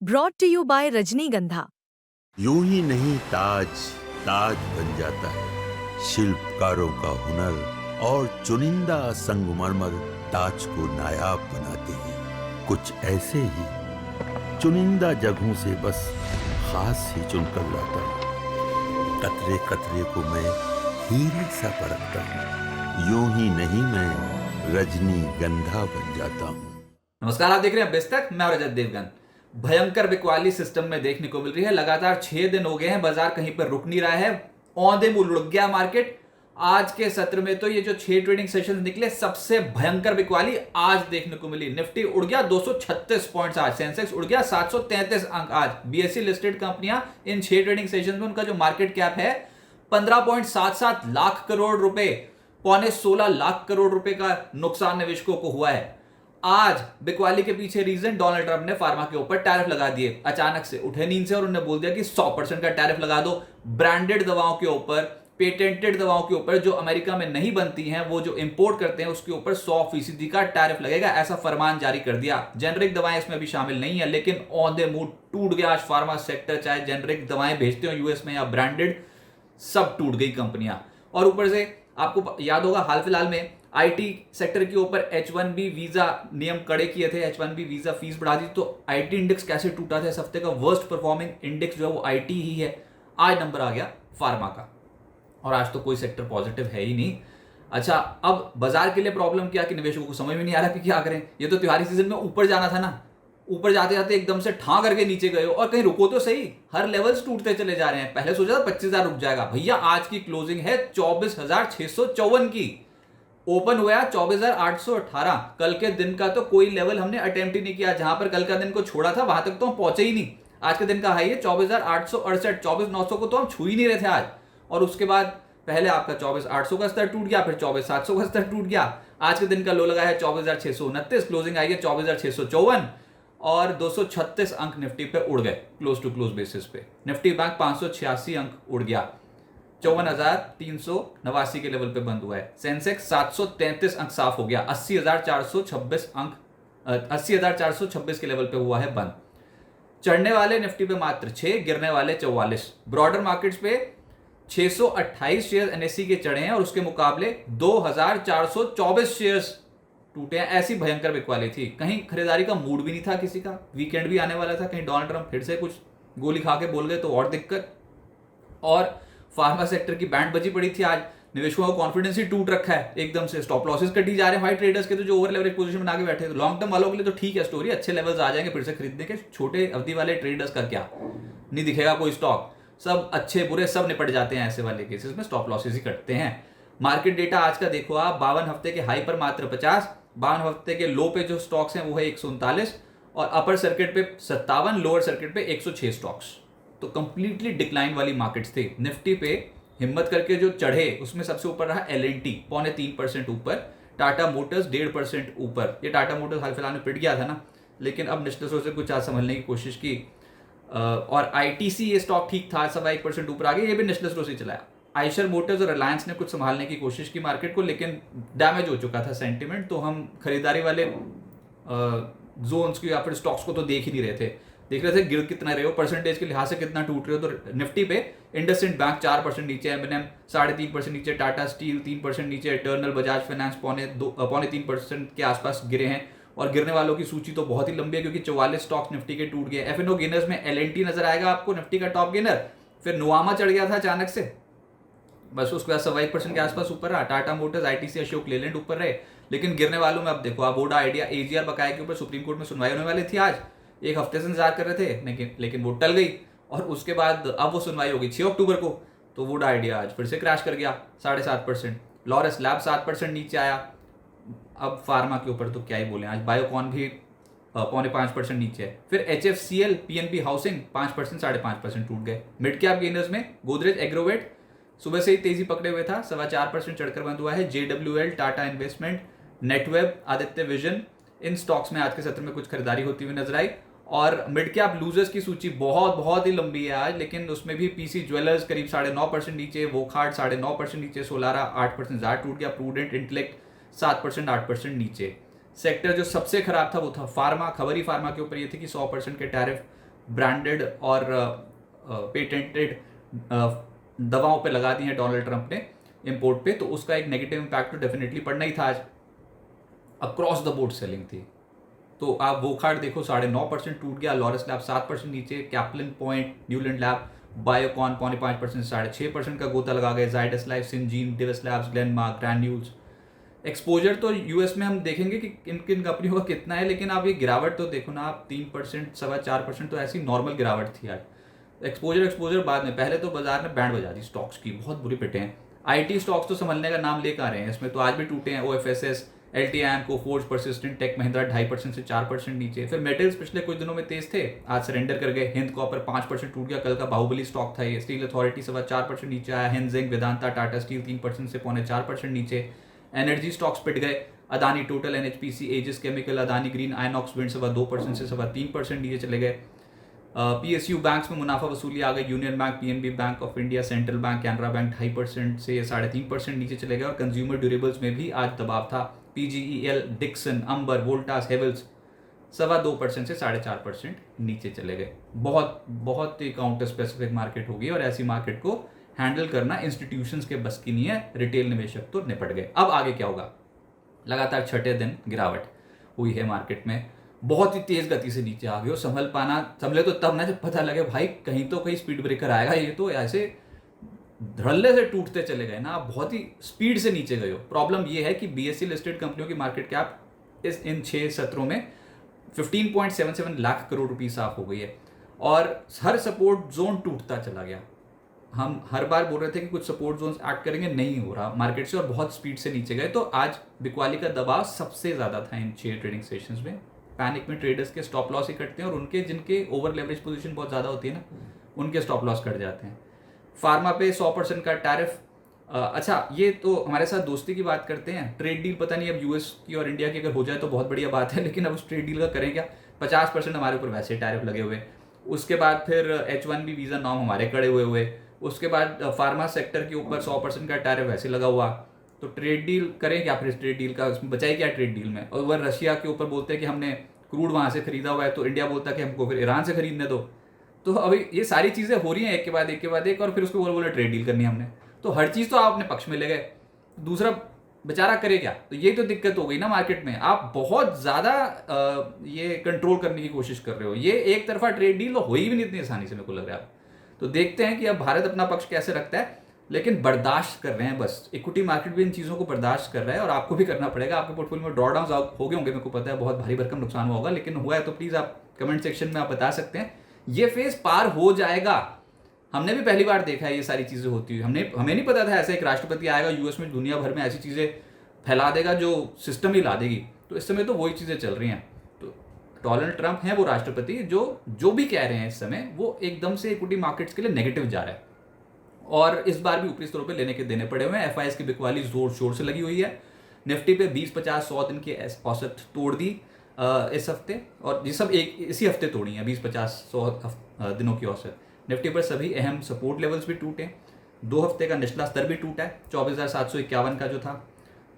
Brought to you bye रजनीगंधा। यूं ही नहीं ताज ताज बन जाता है। शिल्पकारों का हुनर और चुनिंदा संगमरमर ताज को नायाब बनाते हैं। कुछ ऐसे ही चुनिंदा जगहों से बस खास ही चुनकर लाता हूँ। कतरे कतरे को मैं हीरे सा परखता हूँ। यूं ही नहीं मैं रजनीगंधा बन जाता हूँ। नमस्कार, आप देख रहे हैं बेस्तक। मैं रजत देवगन। भयंकर बिकवाली सिस्टम में देखने को मिल रही है। लगातार 6 दिन हो गए हैं, बाजार कहीं पर रुक नहीं रहा है। औंधे मुंह उड़ गया मार्केट। आज के सत्र में तो ये जो 6 ट्रेडिंग सेशन निकले, सबसे भयंकर बिकवाली आज देखने को मिली। निफ्टी उड़ गया 236 पॉइंट्स आज, सेंसेक्स उड़ गया 733 अंक आज। बीएसई लिस्टेड कंपनियां इन 6 ट्रेडिंग सेशन में उनका जो मार्केट कैप है 15.77 लाख करोड़ रुपए, पौने 16 लाख करोड़ रुपए का नुकसान निवेशकों को हुआ है। आज बिकवाली के पीछे रीजन, डोनाल्ड ट्रंप ने फार्मा के ऊपर टैरिफ लगा दिए। अचानक से उठे नींद से और उन्होंने बोल दिया कि 100% का टैरिफ लगा दो। ब्रांडेड दवाओं के ऊपर, पेटेंटेड दवाओं के ऊपर जो अमेरिका में नहीं बनती हैं, वो जो इंपोर्ट करते हैं उसके ऊपर 100% का टैरिफ लगेगा, ऐसा फरमान जारी कर दिया। जेनरिक दवाएं इसमें भी शामिल नहीं है, लेकिन औंधे मुंह टूट गया आज फार्मा सेक्टर। चाहे जेनरिक दवाएं भेजते हो यूएस में या ब्रांडेड, सब टूट गई कंपनियां। और ऊपर से आपको याद होगा हाल फिलहाल में आईटी सेक्टर के ऊपर H1B वीजा नियम कड़े किए थे, H1B वीजा फीस बढ़ा दी, तो आईटी इंडेक्स कैसे टूटा था। इस हफ्ते का वर्स्ट परफॉर्मिंग इंडेक्स जो है वो आईटी ही है। आज नंबर आ गया फार्मा का, और आज तो कोई सेक्टर पॉजिटिव है ही नहीं। अच्छा, अब बाजार के लिए प्रॉब्लम क्या कि निवेशकों को समझ में नहीं आ रहा कि क्या करें। ये तो त्योहारी सीजन में ऊपर जाना था ना, ऊपर जाते जाते एकदम से ठां करके नीचे गए हो, और कहीं रुको तो सही। हर लेवल्स टूटते चले जा रहे हैं। पहले सोचा था 25,000 रुक जाएगा, भैया आज की क्लोजिंग है 24,654 की। ओपन हुआ 24,818। कल के दिन का तो कोई लेवल हमने अटेम्प्ट ही नहीं किया। जहां पर कल का दिन को छोड़ा था वहां तक तो हम पहुंचे ही नहीं। आज के दिन का हाई है 24,868, 24,900 को तो हम छू ही नहीं रहे थे आज। और उसके बाद पहले आपका 24,800 का स्तर टूट गया, फिर 24,700 का स्तर टूट गया। आज के दिन का लो लगा है 24,629, क्लोजिंग आई है 24,654, और 236 अंक निफ्टी पे उड़ गए क्लोज टू क्लोज बेसिस पे। निफ्टी बैंक 586 अंक उड़ गया, 54,389 के लेवल पे बंद हुआ है। सेंसेक्स 733 अंक साफ हो गया, 80,426 अंक 80,426 के लेवल पे हुआ है बंद। चढ़ने वाले निफ्टी पे मात्र 6, गिरने वाले 44। ब्रॉडर मार्केट्स पे 628 शेयर एनएससी के चढ़े हैं, और उसके मुकाबले 2,424 शेयर्स टूटे हैं। ऐसी भयंकर बिकवाली थी। कहीं खरीदारी का मूड भी नहीं था किसी का। वीकेंड भी आने वाला था, कहीं डोनाल्ड ट्रंप फिर से कुछ गोली खा के बोल गए तो और दिक्कत। और फार्मा सेक्टर की बैंड बजी पड़ी थी आज। निवेशकों का कॉन्फिडेंस ही टूट रखा है एकदम से। स्टॉप लॉसेस कटी जा रहे हैं भाई ट्रेडर्स के, तो जो ओवर लेवरेज पोजीशन बना के बैठे थे। लॉन्ग टर्म वालों के लिए तो ठीक है स्टोरी, अच्छे लेवल्स आ जाएंगे फिर से खरीदने के। छोटे अवधि वाले ट्रेडर्स का क्या, नहीं दिखेगा कोई स्टॉक। सब अच्छे बुरे सब निपट जाते हैं ऐसे वाले केसेस में, स्टॉप लॉसेस ही कटते हैं। मार्केट डेटा आज का देखो आप, 52 हफ्ते के हाई पर मात्र 50, 52 हफ्ते के लो पे जो स्टॉक्स हैं वो है 139, और अपर सर्किट पे 57, लोअर सर्किट पे 106 स्टॉक्स। तो कंप्लीटली डिक्लाइन वाली मार्केट्स थे। निफ्टी पे हिम्मत करके जो चढ़े उसमें सबसे ऊपर रहा L&T, 0.3% ऊपर। टाटा मोटर्स 1.5% ऊपर। ये टाटा मोटर्स हाल फिलहाल में पिट गया था ना, लेकिन अब निश्चित से कुछ आज संभलने की कोशिश की। और ITC ये स्टॉक ठीक था, 1% ऊपर आ गया, ये भी निश्चित से चलाया। आइशर मोटर्स और रिलायंस ने कुछ संभालने की कोशिश की मार्केट को, लेकिन डैमेज हो चुका था सेंटिमेंट। तो हम खरीदारी वाले जोन्स की या फिर स्टॉक्स को तो देख ही नहीं रहे थे। देख रहे थे गिर कितना रहे हो, परसेंटेज के लिहाज से कितना टूट रहे हो। तो निफ्टी पे इंडसइंड बैंक 4% नीचे, M&M 3.5% नीचे, टाटा स्टील 3% नीचे, इटर्नल, बजाज फाइनेंस 3% के आसपास गिरे हैं। और गिरने वालों की सूची तो बहुत ही लंबी है, क्योंकि 44 स्टॉक्स निफ्टी के टूट गए। F&O गेनर्स में L&T नजर आएगा आपको, निफ्टी का टॉप गेनर। फिर नुआमा चढ़ गया था अचानक से, बस उसके बाद 1% के आसपास ऊपर रहा। टाटा मोटर्स, ITC, अशोक लेलैंड ऊपर रहे। लेकिन गिरने वालों में अब देखो, अबोडा, आइडिया, AGR बकाया के ऊपर सुप्रीम कोर्ट में सुनवाई होने वाली थी आज। एक हफ्ते से इंतजार कर रहे थे, लेकिन वो टल गई। और उसके बाद अब वो सुनवाई होगी 6 अक्टूबर को। तो वुड आइडिया आज फिर से क्रैश कर गया 7.5%। लॉरस लैब 7% नीचे आया। अब फार्मा के ऊपर तो क्या ही बोले, आज बायोकॉन भी 0.5% नीचे है। फिर HFCL, PNB हाउसिंग 5%, 5.5% टूट गए। मिड कैप गेनर्स में गोदरेज एग्रोवेट सुबह से ही तेजी पकड़े हुए था, 4.25% चढ़कर बंद हुआ है। JWL, टाटा इन्वेस्टमेंट, नेटवेब, आदित्य विजन, इन स्टॉक्स में आज के सत्र में कुछ खरीदारी होती हुई नजर आई। और मिड कैप लूजर्स की सूची बहुत ही लंबी है आज, लेकिन उसमें भी PC ज्वेलर्स करीब 9.5% नीचे, वोखार्ड 9.5% नीचे, सोलारा 8% ज़्यादा टूट गया, प्रूडेंट इंटेलेक्ट 7%, 8% नीचे। सेक्टर जो सबसे खराब था वो था फार्मा। खबर ही फार्मा के ऊपर ये थी कि 100% के टैरिफ ब्रांडेड और पेटेंटेड दवाओं पे लगा दी हैं डोनाल्ड ट्रंप ने इंपोर्ट पे, तो उसका एक नेगेटिव इम्पैक्ट तो डेफिनेटली पड़ना ही था। आज अक्रॉस द बोर्ड सेलिंग थी। तो आप वोखार्ड देखो 9.5% टूट गया, लॉरस लैब 7% नीचे, कैप्लिन पॉइंट, न्यूलैंड लैब, बायोकॉन 5.5% से 6.5% का गोता लगा गए, जाइडस लाइफ, सिंजीन, डिविस लैब्स, ग्लेनमार्क, ग्रैन्यूल्स। एक्सपोजर तो यूएस में हम देखेंगे कि किन किन कंपनियों का कितना है, लेकिन आप ये गिरावट तो देखो ना आप, 3%, 4.25% तो ऐसी नॉर्मल गिरावट थी आज। एक्सपोजर बाद में, पहले तो बाजार ने बैंड बजा दी स्टॉक्स की, बहुत बुरे पिटे हैं। आईटी स्टॉक्स तो संभलने का नाम लेकर आ रहे हैं, इसमें तो आज भी टूटे हैं। ओएफएसएस, एलटीआई, कोफोर्ज, परसिस्टेंट, टेक महिंद्रा 2.5% से 4% नीचे। फिर मेटल्स पिछले कुछ दिनों में तेज थे, आज सरेंडर कर गए। हिंद कॉपर 5% टूट गया, कल का बाहुबली स्टॉक था ये। स्टील अथॉरिटी 4% नीचे आया। हिंद, वेदांता, टाटा स्टील 3% से 4.25% नीचे। एनर्जी स्टॉक्स पिट गए, अदानी टोटल, एनएचपीसी, एजिस केमिकल, अदानी ग्रीन, आइनॉक्स विंड 2% से 3% नीचे चले गए। पीएसयू बैंक्स में मुनाफा वसूली आ गई, union bank, PNB, bank of India, central bank, Canara bank 2.5% से 3.5% नीचे चले गए। और कंज्यूमर ड्यूरेबल्स में भी आज दबाव था, पीजीईएल, डिक्सन, अंबर, वोल्टास, हेवल्स 2.25% से 4.5% नीचे चले गए। बहुत ही काउंटर स्पेसिफिक मार्केट होगी, और ऐसी मार्केट को हैंडल करना इंस्टीट्यूशंस के बस की नहीं है, रिटेल निवेशक तो निपट गए। अब आगे क्या होगा? लगातार छठे दिन गिरावट हुई है मार्केट में, बहुत ही तेज गति से नीचे आ गए। संभले तो तब ना जब पता लगे भाई कहीं तो कहीं स्पीड ब्रेकर आएगा, ये तो ऐसे धड़ल्ले से टूटते चले गए ना, आप बहुत ही स्पीड से नीचे गए हो। प्रॉब्लम ये है कि बीएसई लिस्टेड कंपनियों की मार्केट कैप इन 6 सत्रों में 15.77 लाख करोड़ रुपए साफ हो गई है, और हर सपोर्ट जोन टूटता चला गया। हम हर बार बोल रहे थे कि कुछ सपोर्ट जोन्स एक्ट करेंगे, नहीं हो रहा मार्केट से, और बहुत स्पीड से नीचे गए। तो आज बिकवाली का दबाव सबसे ज्यादा था इन 6 ट्रेडिंग सेशंस में। पैनिक में ट्रेडर्स के स्टॉप लॉस ही कटते हैं, और उनके जिनके ओवर लेवरेज पोजीशन बहुत ज्यादा होती है ना, उनके स्टॉप लॉस कट जाते हैं। फार्मा पे 100% का टैरिफ। अच्छा, ये तो हमारे साथ दोस्ती की बात करते हैं। ट्रेड डील पता नहीं अब यूएस की और इंडिया की अगर हो जाए तो बहुत बढ़िया बात है, लेकिन अब उस ट्रेड डील का करें क्या? 50% हमारे ऊपर वैसे टैरिफ लगे हुए। उसके बाद फिर H1B वीज़ा नॉर्म हमारे कड़े हुए। उसके बाद फार्मा सेक्टर के ऊपर 100% का टैरिफ वैसे लगा हुआ। तो ट्रेड डील करें क्या? फिर ट्रेड डील का उसमें बचाई क्या ट्रेड डील में? और वह रशिया के ऊपर बोलते हैं कि हमने क्रूड वहाँ से खरीदा हुआ है, तो इंडिया बोलता है कि हमको फिर ईरान से खरीदने दो। तो अभी ये सारी चीज़ें हो रही हैं एक के बाद एक, और फिर उसको बोले ट्रेड डील करनी हमने। तो हर चीज़ तो आप अपने पक्ष में ले गए, दूसरा बेचारा करे क्या? तो ये तो दिक्कत हो गई ना मार्केट में। आप बहुत ज़्यादा ये कंट्रोल करने की कोशिश कर रहे हो। ये एक तरफा ट्रेड डील हो ही भी नहीं इतनी आसानी से, मेरे को लग रहा है। तो देखते हैं कि अब भारत अपना पक्ष कैसे रखता है, लेकिन बर्दाश्त कर रहे हैं बस। इक्विटी मार्केट भी इन चीज़ों को बर्दाश्त कर रहा है, और आपको भी करना पड़ेगा। आपके पोर्टफोलियो में ड्रॉडाउन हो गए होंगे, मेरे को पता है, बहुत भारी भरकम नुकसान हुआ होगा, लेकिन हुआ है तो प्लीज़ आप कमेंट सेक्शन में आप बता सकते हैं। ये फेज पार हो जाएगा। हमने भी पहली बार देखा है ये सारी चीज़ें होती हुई। हमें नहीं पता था ऐसा एक राष्ट्रपति आएगा यूएस में, दुनिया भर में ऐसी चीज़ें फैला देगा जो सिस्टम ही ला देगी। तो इस समय तो वही चीज़ें चल रही हैं। तो डोनाल्ड ट्रंप हैं वो राष्ट्रपति जो भी कह रहे हैं इस समय, वो एकदम से इक्विटी मार्केट्स के लिए नेगेटिव जा रहा है, और इस बार भी ऊपरी स्तरों पे लेने के देने पड़े हुए हैं। एफआईएस की बिकवाली जोर शोर से लगी हुई है। निफ्टी पे 20, 50, 100 दिन की औसत तोड़ दी इस हफ्ते, और ये सब इसी हफ्ते तोड़ी है 20, 50, 100 दिनों की औसत। निफ्टी पर सभी अहम सपोर्ट लेवल्स भी टूटे। 2 हफ्ते का निचला स्तर भी टूटा है, 24,751 का जो था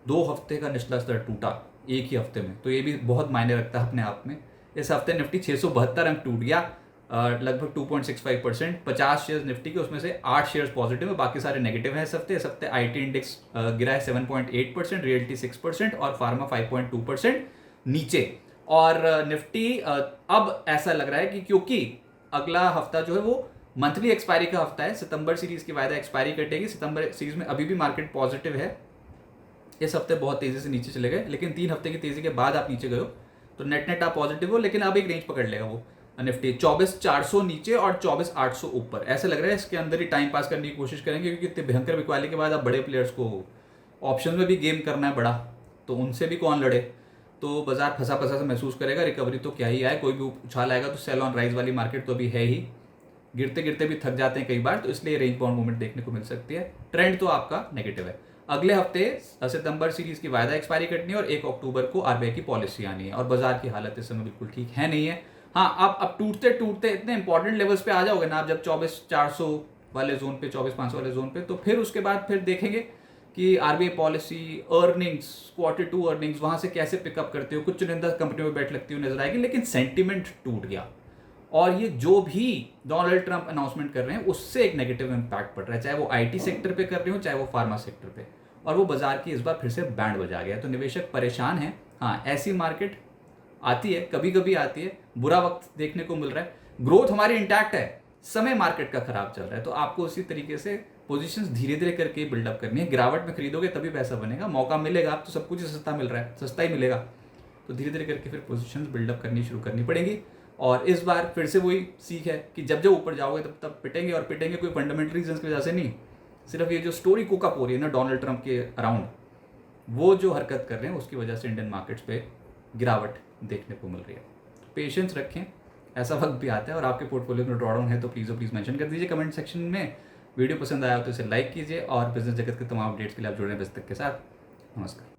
2 हफ्ते का निचला स्तर टूटा एक ही हफ्ते में। तो ये भी बहुत मायने रखता है अपने आप में। इस हफ्ते निफ्टी 672 अंक टूट गया, लगभग 2.65%। 50 शेयर्स निफ्टी के, उसमें से 8 शेयर्स पॉजिटिव है, बाकी सारे नेगेटिव हैं इस हफ्ते। आईटी इंडेक्स गिरा है 7.8%, रियल्टी 6% और फार्मा 5.2% नीचे। और निफ्टी अब ऐसा लग रहा है कि क्योंकि अगला हफ्ता जो है वो मंथली एक्सपायरी का हफ्ता है, सितंबर सीरीज की वायदा एक्सपायरी कटेगी। सितंबर सीरीज में अभी भी मार्केट पॉजिटिव है। इस हफ्ते बहुत तेजी से नीचे चले गए, लेकिन 3 हफ्ते की तेजी के बाद आप नीचे गए हो, तो नेट आप पॉजिटिव हो, लेकिन अब एक रेंज पकड़ लेगा वो निफ्टी। 24,400 नीचे और 24,800 ऊपर। ऐसा लग रहा है इसके अंदर ही टाइम पास करने की कोशिश करेंगे, क्योंकि इतने भयंकर बिकवाली के बाद अब बड़े प्लेयर्स को ऑप्शन में भी गेम करना है बड़ा, तो उनसे भी कौन लड़े। तो बाजार फंसा से महसूस करेगा। रिकवरी तो क्या ही आए, कोई भी उछाल आएगा तो सेल ऑन राइज वाली मार्केट तो अभी है ही। गिरते गिरते भी थक जाते हैं कई बार, तो इसलिए रेंज बाउंड मूवमेंट देखने को मिल सकती है। ट्रेंड तो आपका नेगेटिव है। अगले हफ्ते सितंबर सीरीज की वायदा एक्सपायरी कटनी है, और 1 अक्टूबर को आरबीआई की पॉलिसी आनी है, और बाजार की हालत इस समय बिल्कुल ठीक है नहीं है। हाँ, आप अब टूटते इतने इंपॉर्टेंट लेवल्स पे आ जाओगे ना आप, जब 24,400 वाले जोन पे, 24,500 वाले जोन पे, तो फिर उसके बाद फिर देखेंगे कि RBI policy, earnings, Q2 earnings वहां से कैसे पिकअप करते हो। कुछ चुनिंदा कंपनियों में बैठ लगती हुई नजर आएगी, लेकिन सेंटिमेंट टूट गया। और ये जो भी डोनाल्ड ट्रंप अनाउंसमेंट कर रहे हैं उससे एक नेगेटिव इम्पैक्ट पड़ रहा है, चाहे वो आईटी सेक्टर पे कर रहे हो चाहे वो फार्मा सेक्टर पे, और वो बाजार की इस बार फिर से बैंड बजा गया। तो निवेशक परेशान हैं। हाँ, ऐसी मार्केट आती है, कभी कभी आती है, बुरा वक्त देखने को मिल रहा है, ग्रोथ हमारी इंटैक्ट है, समय मार्केट का खराब चल रहा है, तो आपको उसी तरीके से पोजीशंस धीरे धीरे करके बिल्डअप करनी है। गिरावट में खरीदोगे तभी पैसा बनेगा, मौका मिलेगा, अब तो सब कुछ ही सस्ता मिल रहा है, सस्ता ही मिलेगा, तो धीरे धीरे करके फिर पोजीशंस बिल्डअप करनी शुरू करनी पड़ेगी। और इस बार फिर से वही सीख है कि जब जब ऊपर जाओगे तब तब पिटेंगे, और पिटेंगे कोई फंडामेंटल रीजन की वजह से नहीं, सिर्फ ये जो स्टोरी कुकअप हो रही है ना डोनाल्ड ट्रंप के अराउंड, वो जो हरकत कर रहे हैं उसकी वजह से इंडियन मार्केट्स पे गिरावट देखने को मिल रही है। पेशेंस रखें, ऐसा वक्त भी आता है। और आपके पोर्टफोलियो में ड्रॉडाउन है तो प्लीज़ मेंशन कर दीजिए कमेंट सेक्शन में। वीडियो पसंद आया हो तो इसे लाइक कीजिए, और बिजनेस जगत के तमाम अपडेट्स के लिए आप जुड़े रहें बिजनेस तक के साथ। नमस्कार।